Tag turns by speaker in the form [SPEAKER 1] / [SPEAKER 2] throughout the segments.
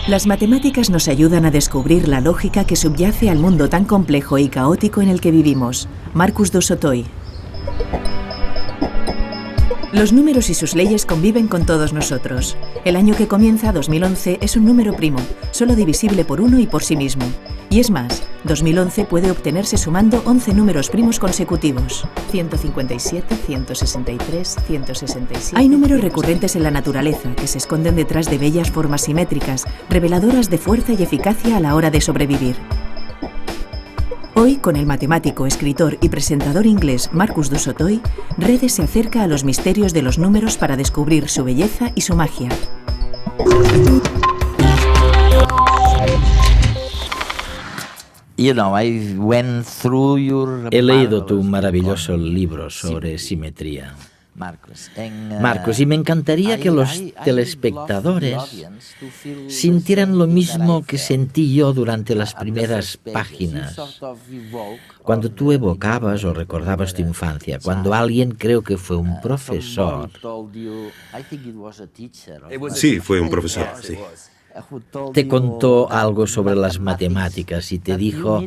[SPEAKER 1] Las matemáticas nos ayudan a descubrir la lógica que subyace al mundo tan complejo y caótico en el que vivimos. Marcus du Sautoy. Los números y sus leyes conviven con todos nosotros. El año que comienza, 2011, es un número primo, solo divisible por 1 y por sí mismo. Y es más, 2011 puede obtenerse sumando 11 números primos consecutivos. 157, 163, 167... Hay números recurrentes en la naturaleza que se esconden detrás de bellas formas simétricas, reveladoras de fuerza y eficacia a la hora de sobrevivir. Hoy, con el matemático, escritor y presentador inglés Marcus du Sautoy, Redes se acerca a los misterios de los números para descubrir su belleza y su magia.
[SPEAKER 2] He leído tu maravilloso libro sobre simetría, Marcus, y me encantaría que los telespectadores sintieran lo mismo que sentí yo durante las primeras páginas, cuando tú evocabas o recordabas tu infancia, cuando alguien, creo que fue un profesor...
[SPEAKER 3] Sí, fue un profesor, sí.
[SPEAKER 2] Te contó algo sobre las matemáticas y te dijo,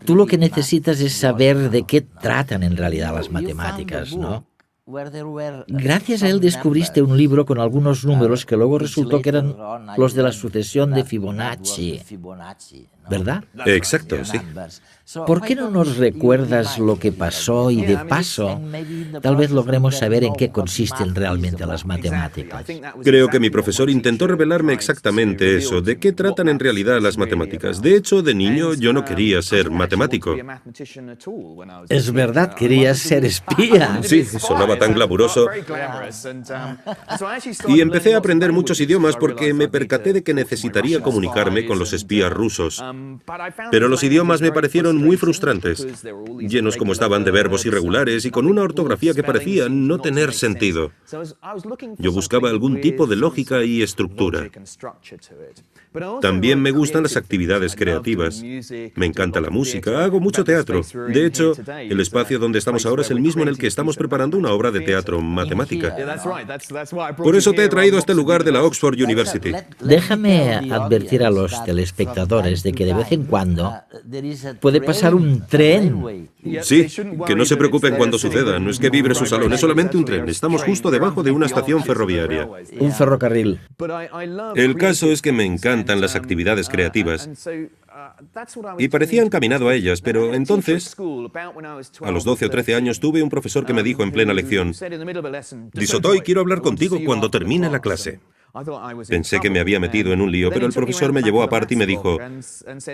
[SPEAKER 2] tú lo que necesitas es saber de qué tratan en realidad las matemáticas, ¿no? Gracias a él descubriste un libro con algunos números que luego resultó que eran los de la sucesión de Fibonacci, ¿verdad?
[SPEAKER 3] Exacto, sí.
[SPEAKER 2] ¿Por qué no nos recuerdas lo que pasó y de paso tal vez logremos saber en qué consisten realmente las matemáticas?
[SPEAKER 3] Creo que mi profesor intentó revelarme exactamente eso, de qué tratan en realidad las matemáticas. De hecho, de niño yo no quería ser matemático.
[SPEAKER 2] Es verdad, querías ser espía.
[SPEAKER 3] Sí, sonaba tan glamuroso. Y empecé a aprender muchos idiomas porque me percaté de que necesitaría comunicarme con los espías rusos. Pero los idiomas me parecieron muy frustrantes, llenos como estaban de verbos irregulares y con una ortografía que parecía no tener sentido. Yo buscaba algún tipo de lógica y estructura. También me gustan las actividades creativas. Me encanta la música, hago mucho teatro. De hecho, el espacio donde estamos ahora es el mismo en el que estamos preparando una obra de teatro matemática. Por eso te he traído a este lugar de la Oxford University.
[SPEAKER 2] Déjame advertir a los telespectadores de que de vez en cuando puede pasar un tren.
[SPEAKER 3] Sí, que no se preocupen cuando suceda. No es que vibre su salón, es solamente un tren. Estamos justo debajo de una estación ferroviaria.
[SPEAKER 2] Un ferrocarril.
[SPEAKER 3] El caso es que me encantan las actividades creativas. Y parecía encaminado a ellas, pero entonces, a los 12 o 13 años, tuve un profesor que me dijo en plena lección, «Du Sautoy, quiero hablar contigo cuando termine la clase». Pensé que me había metido en un lío, pero el profesor me llevó aparte y me dijo,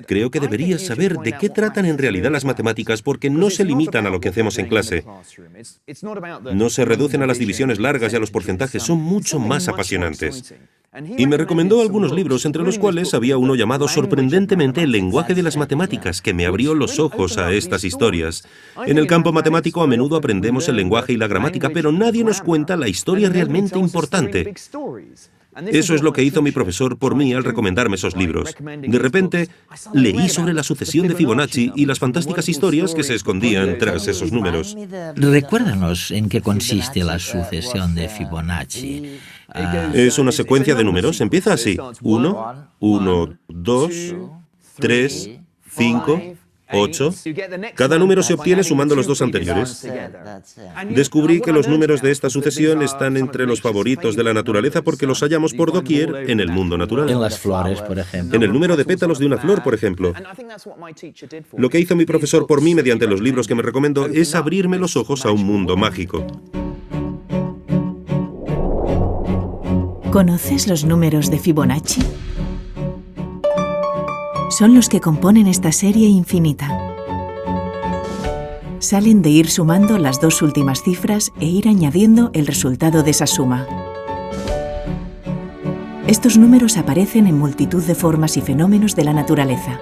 [SPEAKER 3] «Creo que deberías saber de qué tratan en realidad las matemáticas porque no se limitan a lo que hacemos en clase. No se reducen a las divisiones largas y a los porcentajes, son mucho más apasionantes». Y me recomendó algunos libros, entre los cuales había uno llamado sorprendentemente El lenguaje de las matemáticas, que me abrió los ojos a estas historias. En el campo matemático a menudo aprendemos el lenguaje y la gramática, pero nadie nos cuenta la historia realmente importante. Eso es lo que hizo mi profesor por mí al recomendarme esos libros. De repente, leí sobre la sucesión de Fibonacci y las fantásticas historias que se escondían tras esos números.
[SPEAKER 2] Recuérdanos en qué consiste la sucesión de Fibonacci.
[SPEAKER 3] Es una secuencia de números. Empieza así. 1, 1, 2, 3, 5, 8. Cada número se obtiene sumando los dos anteriores. Descubrí que los números de esta sucesión están entre los favoritos de la naturaleza porque los hallamos por doquier en el mundo natural.
[SPEAKER 2] En las flores, por ejemplo.
[SPEAKER 3] En el número de pétalos de una flor, por ejemplo. Lo que hizo mi profesor por mí mediante los libros que me recomendó es abrirme los ojos a un mundo mágico.
[SPEAKER 1] ¿Conoces los números de Fibonacci? Son los que componen esta serie infinita. Salen de ir sumando las dos últimas cifras e ir añadiendo el resultado de esa suma. Estos números aparecen en multitud de formas y fenómenos de la naturaleza.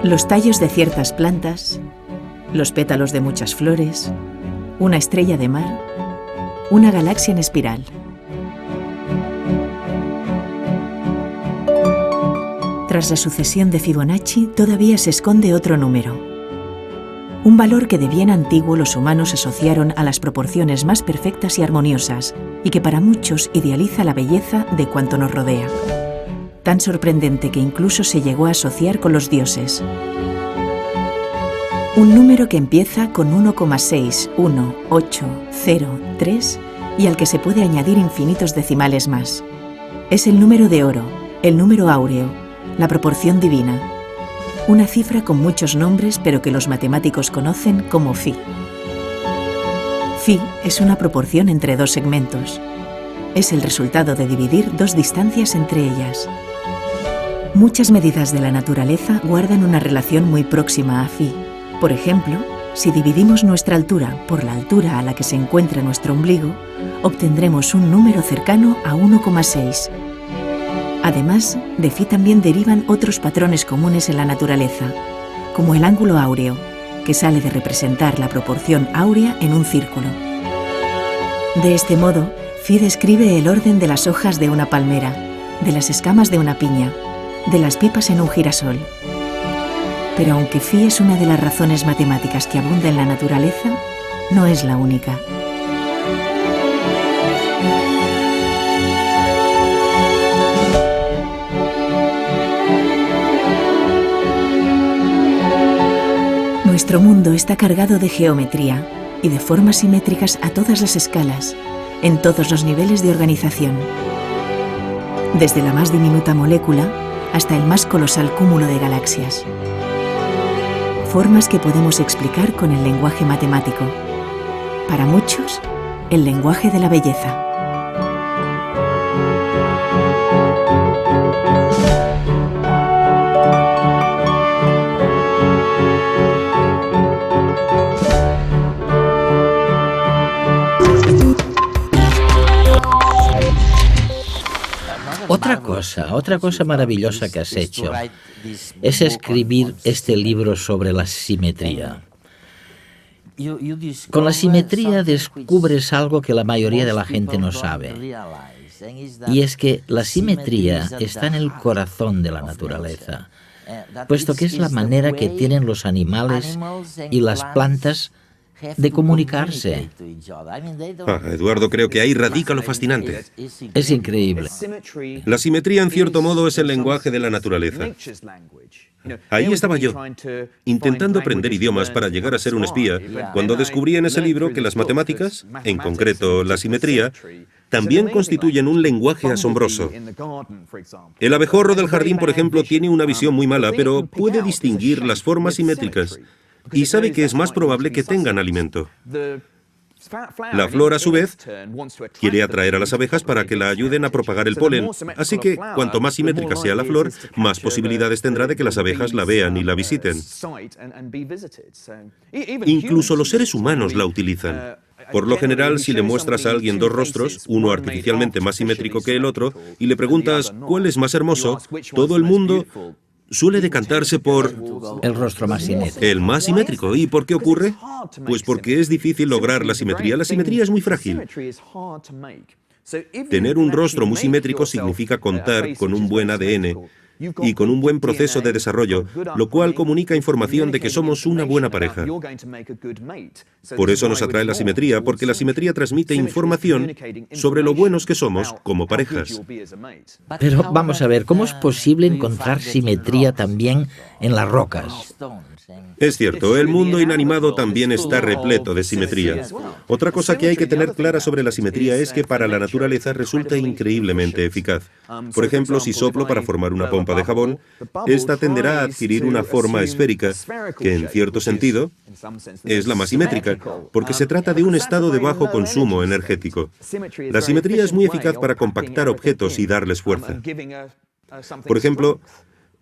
[SPEAKER 1] Los tallos de ciertas plantas, los pétalos de muchas flores, una estrella de mar, una galaxia en espiral. Tras la sucesión de Fibonacci todavía se esconde otro número. Un valor que de bien antiguo los humanos asociaron a las proporciones más perfectas y armoniosas, y que para muchos idealiza la belleza de cuanto nos rodea. Tan sorprendente que incluso se llegó a asociar con los dioses. Un número que empieza con 1,61803 y al que se puede añadir infinitos decimales más. Es el número de oro, el número áureo, la proporción divina. Una cifra con muchos nombres, pero que los matemáticos conocen como Phi. Phi es una proporción entre dos segmentos. Es el resultado de dividir dos distancias entre ellas. Muchas medidas de la naturaleza guardan una relación muy próxima a Phi. Por ejemplo, si dividimos nuestra altura por la altura a la que se encuentra nuestro ombligo, obtendremos un número cercano a 1,6. Además, de Phi también derivan otros patrones comunes en la naturaleza, como el ángulo áureo, que sale de representar la proporción áurea en un círculo. De este modo, Phi describe el orden de las hojas de una palmera, de las escamas de una piña, de las pipas en un girasol. Pero aunque Phi es una de las razones matemáticas que abunda en la naturaleza, no es la única. Nuestro mundo está cargado de geometría y de formas simétricas a todas las escalas, en todos los niveles de organización. Desde la más diminuta molécula hasta el más colosal cúmulo de galaxias. Formas que podemos explicar con el lenguaje matemático. Para muchos, el lenguaje de la belleza.
[SPEAKER 2] Otra cosa maravillosa que has hecho es escribir este libro sobre la simetría. Con la simetría descubres algo que la mayoría de la gente no sabe. Y es que la simetría está en el corazón de la naturaleza, puesto que es la manera que tienen los animales y las plantas de comunicarse.
[SPEAKER 3] Eduardo, creo que ahí radica lo fascinante.
[SPEAKER 2] Es increíble.
[SPEAKER 3] La simetría, en cierto modo, es el lenguaje de la naturaleza. Ahí estaba yo, intentando aprender idiomas para llegar a ser un espía, cuando descubrí en ese libro que las matemáticas, en concreto la simetría, también constituyen un lenguaje asombroso. El abejorro del jardín, por ejemplo, tiene una visión muy mala, pero puede distinguir las formas simétricas y sabe que es más probable que tengan alimento. La flor, a su vez, quiere atraer a las abejas para que la ayuden a propagar el polen, así que cuanto más simétrica sea la flor, más posibilidades tendrá de que las abejas la vean y la visiten. Incluso los seres humanos la utilizan. Por lo general, si le muestras a alguien dos rostros, uno artificialmente más simétrico que el otro, y le preguntas cuál es más hermoso, todo el mundo suele decantarse por
[SPEAKER 2] el rostro más simétrico.
[SPEAKER 3] El más simétrico. ¿Y por qué ocurre? Pues porque es difícil lograr la simetría. La simetría es muy frágil. Tener un rostro muy simétrico significa contar con un buen ADN y con un buen proceso de desarrollo, lo cual comunica información de que somos una buena pareja. Por eso nos atrae la simetría, porque la simetría transmite información sobre lo buenos que somos como parejas.
[SPEAKER 2] Pero vamos a ver, ¿cómo es posible encontrar simetría también en las rocas?
[SPEAKER 3] Es cierto, el mundo inanimado también está repleto de simetría. Otra cosa que hay que tener clara sobre la simetría es que para la naturaleza resulta increíblemente eficaz. Por ejemplo, si soplo para formar una pompa de jabón, esta tenderá a adquirir una forma esférica, que en cierto sentido es la más simétrica, porque se trata de un estado de bajo consumo energético. La simetría es muy eficaz para compactar objetos y darles fuerza. Por ejemplo,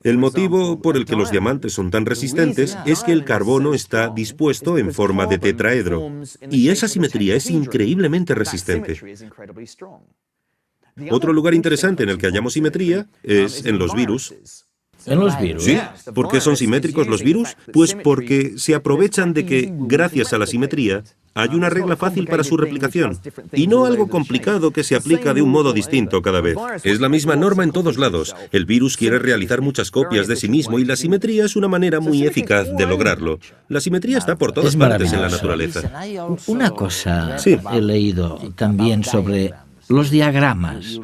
[SPEAKER 3] el motivo por el que los diamantes son tan resistentes es que el carbono está dispuesto en forma de tetraedro, y esa simetría es increíblemente resistente. Otro lugar interesante en el que hallamos simetría es en los virus.
[SPEAKER 2] ¿En los virus?
[SPEAKER 3] Sí. ¿Por qué son simétricos los virus? Pues porque se aprovechan de que, gracias a la simetría, hay una regla fácil para su replicación, y no algo complicado que se aplica de un modo distinto cada vez. Es la misma norma en todos lados. El virus quiere realizar muchas copias de sí mismo y la simetría es una manera muy eficaz de lograrlo. La simetría está por todas partes en la naturaleza.
[SPEAKER 2] Una cosa he leído también sobre los diagramas.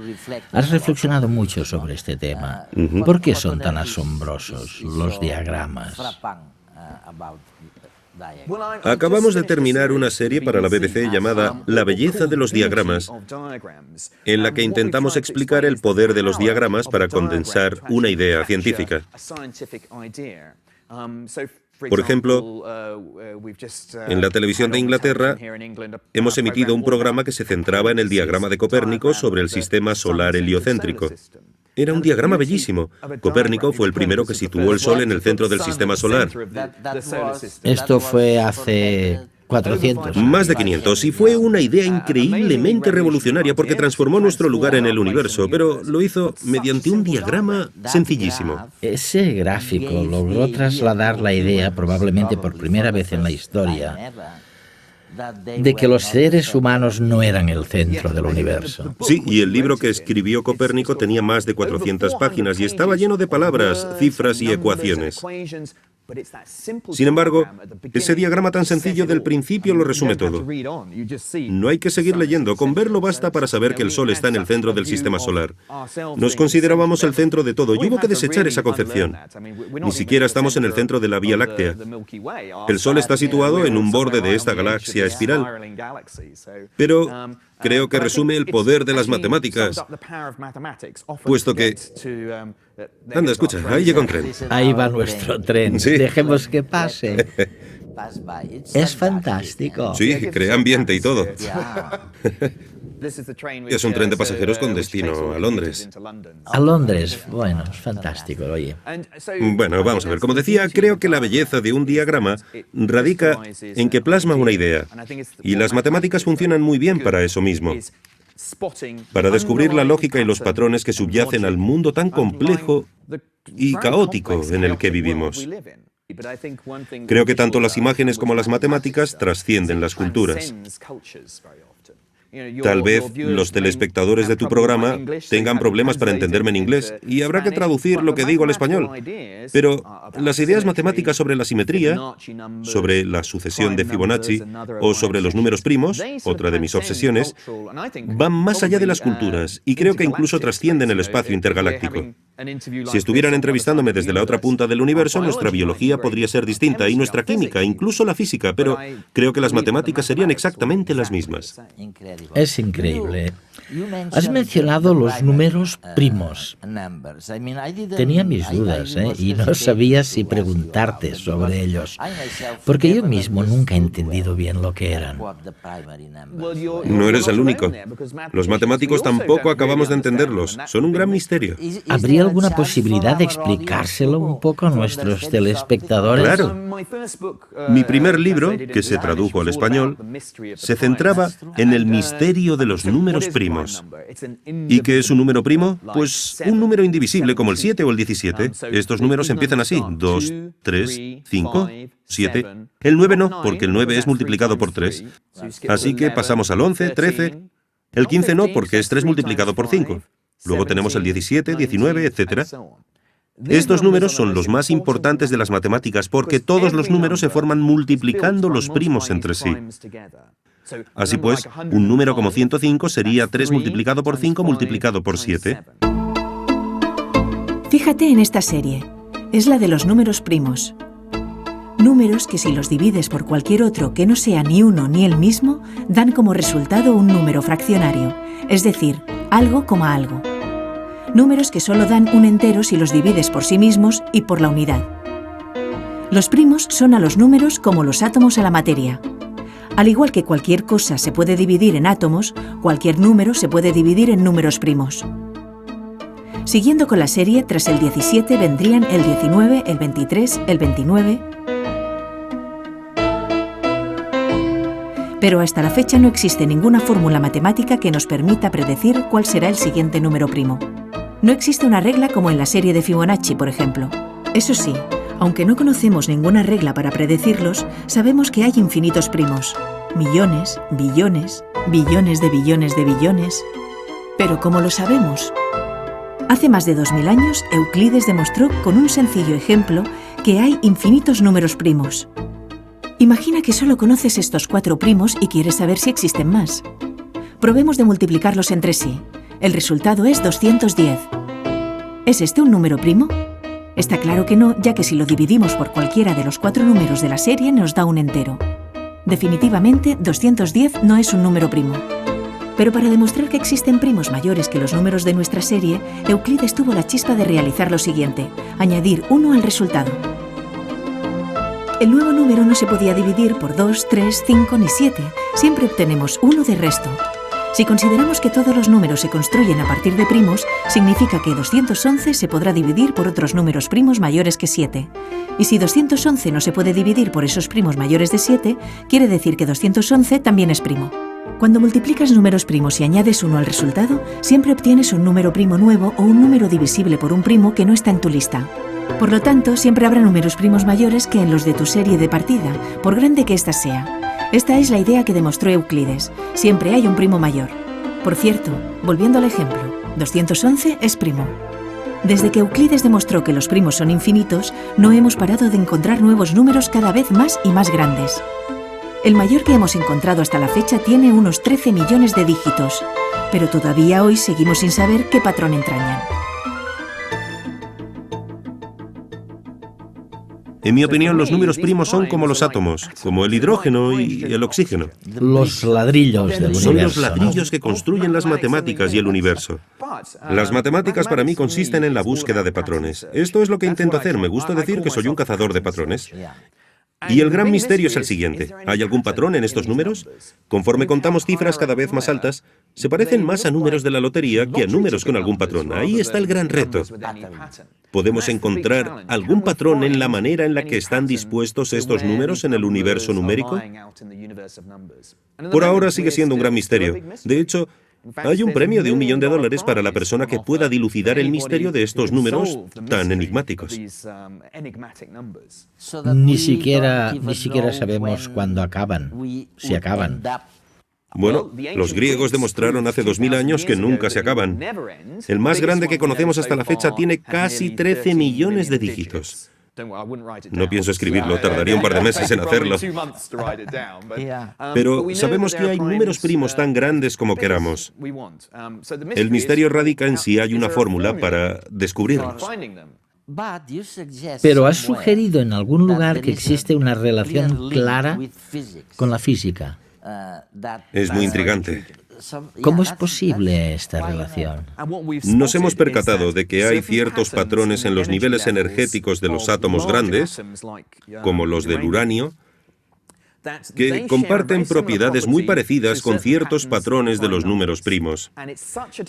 [SPEAKER 2] Has reflexionado mucho sobre este tema. ¿Por qué son tan asombrosos los diagramas?
[SPEAKER 3] Acabamos de terminar una serie para la BBC llamada La belleza de los diagramas, en la que intentamos explicar el poder de los diagramas para condensar una idea científica. Por ejemplo, en la televisión de Inglaterra hemos emitido un programa que se centraba en el diagrama de Copérnico sobre el sistema solar heliocéntrico. Era un diagrama bellísimo. Copérnico fue el primero que situó el Sol en el centro del sistema solar.
[SPEAKER 2] Esto fue hace 400.
[SPEAKER 3] Más de 500, y fue una idea increíblemente revolucionaria porque transformó nuestro lugar en el universo, pero lo hizo mediante un diagrama sencillísimo.
[SPEAKER 2] Ese gráfico logró trasladar la idea, probablemente por primera vez en la historia, de que los seres humanos no eran el centro del universo.
[SPEAKER 3] Sí, y el libro que escribió Copérnico tenía más de 400 páginas y estaba lleno de palabras, cifras y ecuaciones. Sin embargo, ese diagrama tan sencillo del principio lo resume todo. No hay que seguir leyendo, con verlo basta para saber que el Sol está en el centro del sistema solar. Nos considerábamos el centro de todo y hubo que desechar esa concepción. Ni siquiera estamos en el centro de la Vía Láctea. El Sol está situado en un borde de esta galaxia espiral. Pero creo que resume el poder de las matemáticas, puesto que... Anda, escucha, ahí llega un tren.
[SPEAKER 2] Ahí va nuestro tren.
[SPEAKER 3] Sí.
[SPEAKER 2] Dejemos que pase. Es fantástico.
[SPEAKER 3] Sí, crea ambiente y todo. Es un tren de pasajeros con destino a Londres.
[SPEAKER 2] A Londres, bueno, es fantástico, oye.
[SPEAKER 3] Bueno, vamos a ver. Como decía, creo que la belleza de un diagrama radica en que plasma una idea. Y las matemáticas funcionan muy bien para eso mismo. Para descubrir la lógica y los patrones que subyacen al mundo tan complejo y caótico en el que vivimos. Creo que tanto las imágenes como las matemáticas trascienden las culturas. Tal vez los telespectadores de tu programa tengan problemas para entenderme en inglés y habrá que traducir lo que digo al español. Pero las ideas matemáticas sobre la simetría, sobre la sucesión de Fibonacci o sobre los números primos, otra de mis obsesiones, van más allá de las culturas y creo que incluso trascienden el espacio intergaláctico. Si estuvieran entrevistándome desde la otra punta del universo, nuestra biología podría ser distinta y nuestra química, incluso la física, pero creo que las matemáticas serían exactamente las mismas.
[SPEAKER 2] Es increíble. Has mencionado los números primos. Tenía mis dudas, y no sabía si preguntarte sobre ellos, porque yo mismo nunca he entendido bien lo que eran.
[SPEAKER 3] No eres el único. Los matemáticos tampoco acabamos de entenderlos. Son un gran misterio.
[SPEAKER 2] ¿Habría alguna posibilidad de explicárselo un poco a nuestros telespectadores?
[SPEAKER 3] Claro. Mi primer libro, que se tradujo al español, se centraba en el misterio de los números primos. ¿Y qué es un número primo? Pues un número indivisible como el 7 o el 17. Estos números empiezan así: 2, 3, 5, 7. El 9 no, porque el 9 es multiplicado por 3. Así que pasamos al 11, 13. El 15 no, porque es 3 multiplicado por 5. Luego tenemos el 17, 19, etc. Estos números son los más importantes de las matemáticas porque todos los números se forman multiplicando los primos entre sí. Así pues, un número como 105 sería 3 multiplicado por 5 multiplicado por 7.
[SPEAKER 1] Fíjate en esta serie. Es la de los números primos. Números que si los divides por cualquier otro que no sea ni uno ni el mismo, dan como resultado un número fraccionario, es decir, algo coma algo. Números que solo dan un entero si los divides por sí mismos y por la unidad. Los primos son a los números como los átomos a la materia. Al igual que cualquier cosa se puede dividir en átomos, cualquier número se puede dividir en números primos. Siguiendo con la serie, tras el 17 vendrían el 19, el 23, el 29... Pero hasta la fecha no existe ninguna fórmula matemática que nos permita predecir cuál será el siguiente número primo. No existe una regla como en la serie de Fibonacci, por ejemplo. Eso sí, aunque no conocemos ninguna regla para predecirlos, sabemos que hay infinitos primos. millones, billones, billones de billones de billones. ¿Pero cómo lo sabemos? Hace más de 2000 años, Euclides demostró con un sencillo ejemplo que hay infinitos números primos. Imagina que solo conoces estos 4 primos y quieres saber si existen más. Probemos de multiplicarlos entre sí. El resultado es 210. ¿Es este un número primo? Está claro que no, ya que si lo dividimos por cualquiera de los 4 números de la serie nos da un entero. Definitivamente, 210 no es un número primo. Pero para demostrar que existen primos mayores que los números de nuestra serie, Euclides tuvo la chispa de realizar lo siguiente: añadir 1 al resultado. El nuevo número no se podía dividir por 2, 3, 5 ni 7. Siempre obtenemos 1 de resto. Si consideramos que todos los números se construyen a partir de primos, significa que 211 se podrá dividir por otros números primos mayores que 7. Y si 211 no se puede dividir por esos primos mayores de 7, quiere decir que 211 también es primo. Cuando multiplicas números primos y añades 1 al resultado, siempre obtienes un número primo nuevo o un número divisible por un primo que no está en tu lista. Por lo tanto, siempre habrá números primos mayores que en los de tu serie de partida, por grande que ésta sea. Esta es la idea que demostró Euclides. Siempre hay un primo mayor. Por cierto, volviendo al ejemplo, 211 es primo. Desde que Euclides demostró que los primos son infinitos, no hemos parado de encontrar nuevos números cada vez más y más grandes. El mayor que hemos encontrado hasta la fecha tiene unos 13 millones de dígitos, pero todavía hoy seguimos sin saber qué patrón entrañan.
[SPEAKER 3] En mi opinión, los números primos son como los átomos, como el hidrógeno y el oxígeno.
[SPEAKER 2] Los ladrillos del universo.
[SPEAKER 3] Son los ladrillos que construyen las matemáticas y el universo. Las matemáticas para mí consisten en la búsqueda de patrones. Esto es lo que intento hacer. Me gusta decir que soy un cazador de patrones. Y el gran misterio es el siguiente. ¿Hay algún patrón en estos números? Conforme contamos cifras cada vez más altas, se parecen más a números de la lotería que a números con algún patrón. Ahí está el gran reto. ¿Podemos encontrar algún patrón en la manera en la que están dispuestos estos números en el universo numérico? Por ahora sigue siendo un gran misterio. De hecho, hay un premio de $1 millón para la persona que pueda dilucidar el misterio de estos números tan enigmáticos.
[SPEAKER 2] Ni siquiera sabemos cuándo acaban, si acaban.
[SPEAKER 3] Bueno, los griegos demostraron hace 2000 años que nunca se acaban. El más grande que conocemos hasta la fecha tiene casi 13 millones de dígitos. No pienso escribirlo, tardaría un par de meses en hacerlo. Pero sabemos que hay números primos tan grandes como queramos. El misterio radica en si hay una fórmula para descubrirlos.
[SPEAKER 2] Pero has sugerido en algún lugar que existe una relación clara con la física.
[SPEAKER 3] Es muy intrigante.
[SPEAKER 2] ¿Cómo es posible esta relación?
[SPEAKER 3] Nos hemos percatado de que hay ciertos patrones en los niveles energéticos de los átomos grandes, como los del uranio, que comparten propiedades muy parecidas con ciertos patrones de los números primos.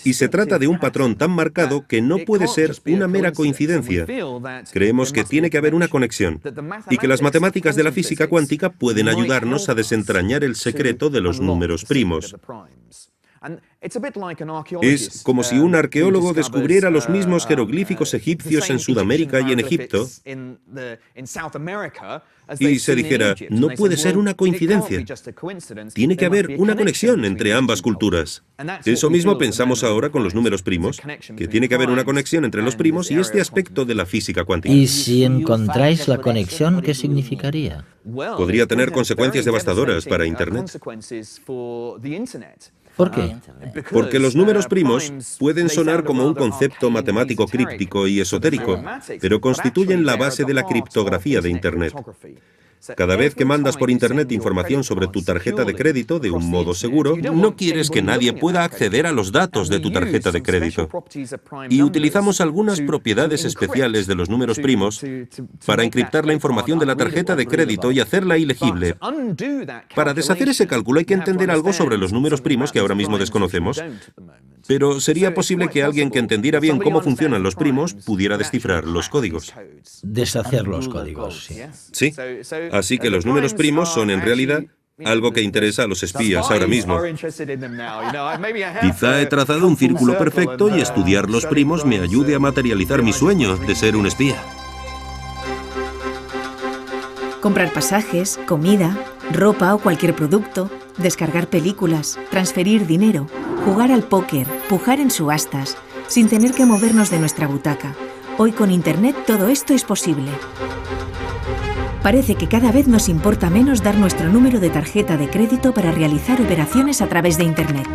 [SPEAKER 3] Y se trata de un patrón tan marcado que no puede ser una mera coincidencia. Creemos que tiene que haber una conexión, y que las matemáticas de la física cuántica pueden ayudarnos a desentrañar el secreto de los números primos. Es como si un arqueólogo descubriera los mismos jeroglíficos egipcios en Sudamérica y en Egipto y se dijera, no puede ser una coincidencia. Tiene que haber una conexión entre ambas culturas. Eso mismo pensamos ahora con los números primos, que tiene que haber una conexión entre los primos y este aspecto de la física cuántica.
[SPEAKER 2] Y si encontráis la conexión, ¿qué significaría?
[SPEAKER 3] Podría tener consecuencias devastadoras para Internet.
[SPEAKER 2] ¿Por qué?
[SPEAKER 3] Porque los números primos pueden sonar como un concepto matemático críptico y esotérico, pero constituyen la base de la criptografía de Internet. Cada vez que mandas por Internet información sobre tu tarjeta de crédito de un modo seguro, no quieres que nadie pueda acceder a los datos de tu tarjeta de crédito. Y utilizamos algunas propiedades especiales de los números primos para encriptar la información de la tarjeta de crédito y hacerla ilegible. Para deshacer ese cálculo hay que entender algo sobre los números primos que ahora mismo desconocemos. Pero sería posible que alguien que entendiera bien cómo funcionan los primos pudiera descifrar los códigos.
[SPEAKER 2] Deshacer los códigos, sí.
[SPEAKER 3] Sí. Así que los números primos son en realidad algo que interesa a los espías ahora mismo. Quizá he trazado un círculo perfecto y estudiar los primos me ayude a materializar mi sueño de ser un espía.
[SPEAKER 1] Comprar pasajes, comida, ropa o cualquier producto, descargar películas, transferir dinero, jugar al póker, pujar en subastas, sin tener que movernos de nuestra butaca. Hoy con Internet todo esto es posible. Parece que cada vez nos importa menos dar nuestro número de tarjeta de crédito para realizar operaciones a través de Internet.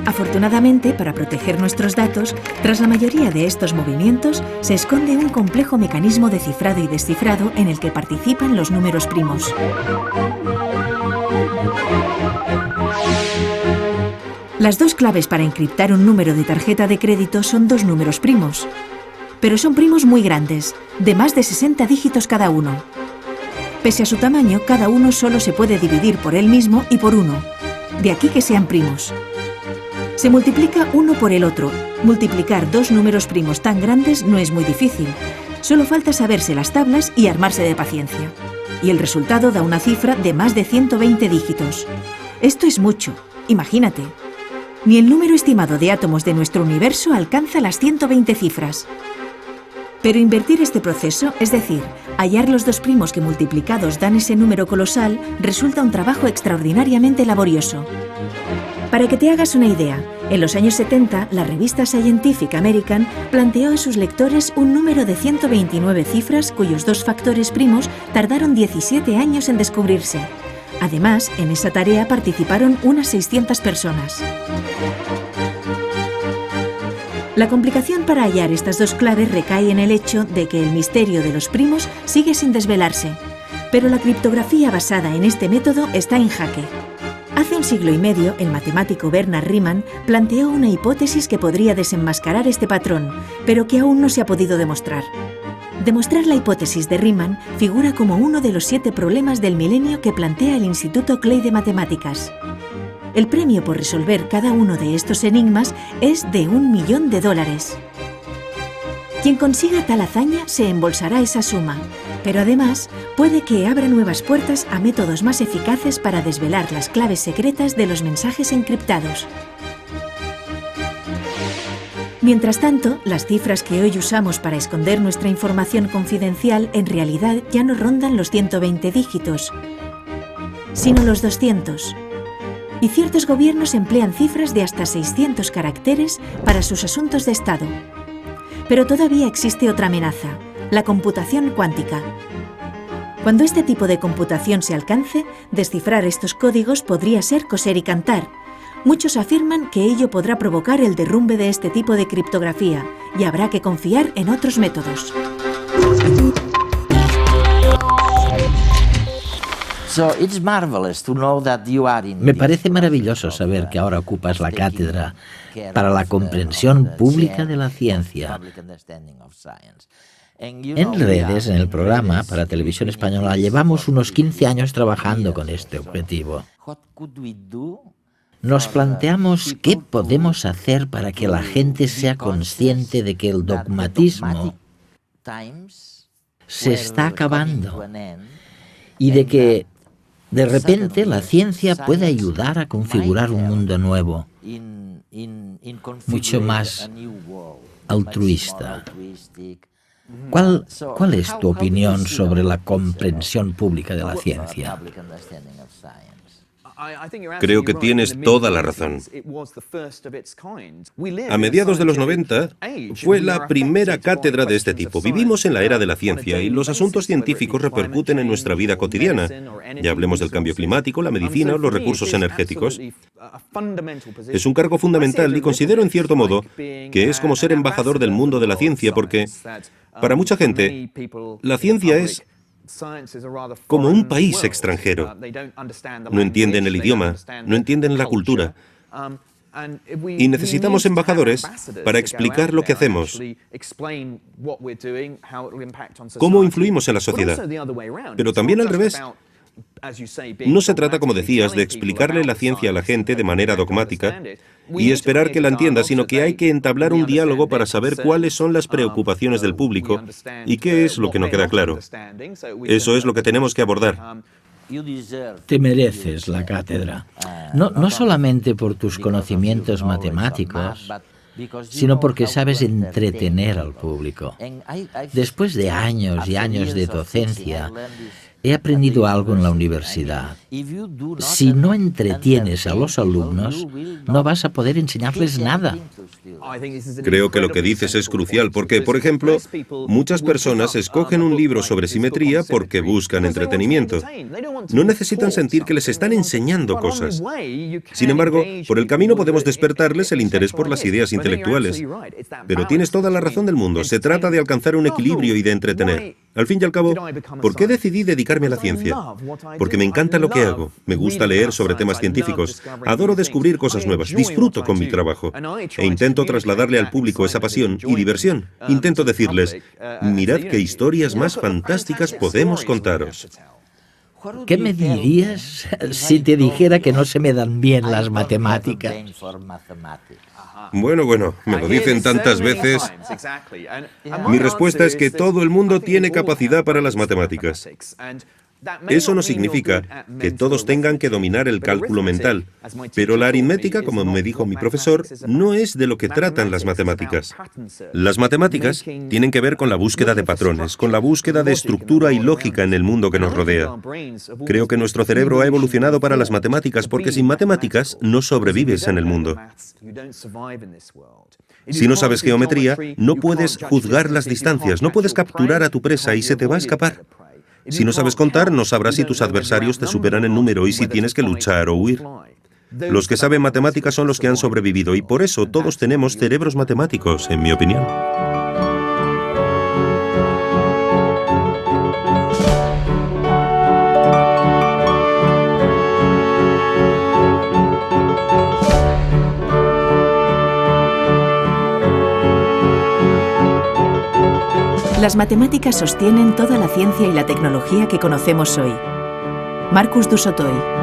[SPEAKER 1] Afortunadamente, para proteger nuestros datos, tras la mayoría de estos movimientos se esconde un complejo mecanismo de cifrado y descifrado en el que participan los números primos. Las dos claves para encriptar un número de tarjeta de crédito son dos números primos. Pero son primos muy grandes, de más de 60 dígitos cada uno. Pese a su tamaño, cada uno solo se puede dividir por él mismo y por uno. De aquí que sean primos. Se multiplica uno por el otro. Multiplicar dos números primos tan grandes no es muy difícil. Solo falta saberse las tablas y armarse de paciencia. Y el resultado da una cifra de más de 120 dígitos. Esto es mucho, imagínate. Ni el número estimado de átomos de nuestro universo alcanza las 120 cifras. Pero invertir este proceso, es decir, hallar los dos primos que multiplicados dan ese número colosal, resulta un trabajo extraordinariamente laborioso. Para que te hagas una idea, en los años 70, la revista Scientific American planteó a sus lectores un número de 129 cifras cuyos dos factores primos tardaron 17 años en descubrirse. Además, en esa tarea participaron unas 600 personas. La complicación para hallar estas dos claves recae en el hecho de que el misterio de los primos sigue sin desvelarse, pero la criptografía basada en este método está en jaque. Hace un siglo y medio, el matemático Bernard Riemann planteó una hipótesis que podría desenmascarar este patrón, pero que aún no se ha podido demostrar. Demostrar la hipótesis de Riemann figura como uno de los 7 problemas del milenio que plantea el Instituto Clay de Matemáticas. El premio por resolver cada uno de estos enigmas es de $1 millón. Quien consiga tal hazaña se embolsará esa suma, pero además puede que abra nuevas puertas a métodos más eficaces para desvelar las claves secretas de los mensajes encriptados. Mientras tanto, las cifras que hoy usamos para esconder nuestra información confidencial en realidad ya no rondan los 120 dígitos, sino los 200. Y ciertos gobiernos emplean cifras de hasta 600 caracteres para sus asuntos de Estado. Pero todavía existe otra amenaza, la computación cuántica. Cuando este tipo de computación se alcance, descifrar estos códigos podría ser coser y cantar. Muchos afirman que ello podrá provocar el derrumbe de este tipo de criptografía y habrá que confiar en otros métodos.
[SPEAKER 2] Me parece maravilloso saber que ahora ocupas la cátedra para la comprensión pública de la ciencia. En redes, en el programa para Televisión Española, llevamos unos 15 años trabajando con este objetivo. Nos planteamos qué podemos hacer para que la gente sea consciente de que el dogmatismo se está acabando y de que, de repente, la ciencia puede ayudar a configurar un mundo nuevo, mucho más altruista. ¿Cuál es tu opinión sobre la comprensión pública de la ciencia?
[SPEAKER 3] Creo que tienes toda la razón. A mediados de los 90 fue la primera cátedra de este tipo. Vivimos en la era de la ciencia y los asuntos científicos repercuten en nuestra vida cotidiana. Ya hablemos del cambio climático, la medicina o los recursos energéticos. Es un cargo fundamental y considero en cierto modo que es como ser embajador del mundo de la ciencia porque, para mucha gente, la ciencia es como un país extranjero. No entienden el idioma, no entienden la cultura. Y necesitamos embajadores para explicar lo que hacemos, cómo influimos en la sociedad. Pero también al revés. No se trata, como decías, de explicarle la ciencia a la gente de manera dogmática y esperar que la entienda, sino que hay que entablar un diálogo para saber cuáles son las preocupaciones del público y qué es lo que no queda claro. Eso es lo que tenemos que abordar.
[SPEAKER 2] Te mereces la cátedra, no solamente por tus conocimientos matemáticos, sino porque sabes entretener al público. Después de años y años de docencia, he aprendido algo en la universidad. Si no entretienes a los alumnos, no vas a poder enseñarles nada.
[SPEAKER 3] Creo que lo que dices es crucial porque, por ejemplo, muchas personas escogen un libro sobre simetría porque buscan entretenimiento. No necesitan sentir que les están enseñando cosas. Sin embargo, por el camino podemos despertarles el interés por las ideas intelectuales. Pero tienes toda la razón del mundo. Se trata de alcanzar un equilibrio y de entretener. Al fin y al cabo, ¿por qué decidí dedicarme a la ciencia? Porque me encanta lo que hago. Me gusta leer sobre temas científicos. Adoro descubrir cosas nuevas. Disfruto con mi trabajo. E intento trasladarle al público esa pasión y diversión. Intento decirles, mirad qué historias más fantásticas podemos contaros.
[SPEAKER 2] ¿Qué me dirías si te dijera que no se me dan bien las matemáticas?
[SPEAKER 3] Bueno, me lo dicen tantas veces. Mi respuesta es que todo el mundo tiene capacidad para las matemáticas. Eso no significa que todos tengan que dominar el cálculo mental, pero la aritmética, como me dijo mi profesor, no es de lo que tratan las matemáticas. Las matemáticas tienen que ver con la búsqueda de patrones, con la búsqueda de estructura y lógica en el mundo que nos rodea. Creo que nuestro cerebro ha evolucionado para las matemáticas porque sin matemáticas no sobrevives en el mundo. Si no sabes geometría, no puedes juzgar las distancias, no puedes capturar a tu presa y se te va a escapar. Si no sabes contar, no sabrás si tus adversarios te superan en número y si tienes que luchar o huir. Los que saben matemáticas son los que han sobrevivido y por eso todos tenemos cerebros matemáticos, en mi opinión.
[SPEAKER 1] Las matemáticas sostienen toda la ciencia y la tecnología que conocemos hoy. Marcus du Sautoy.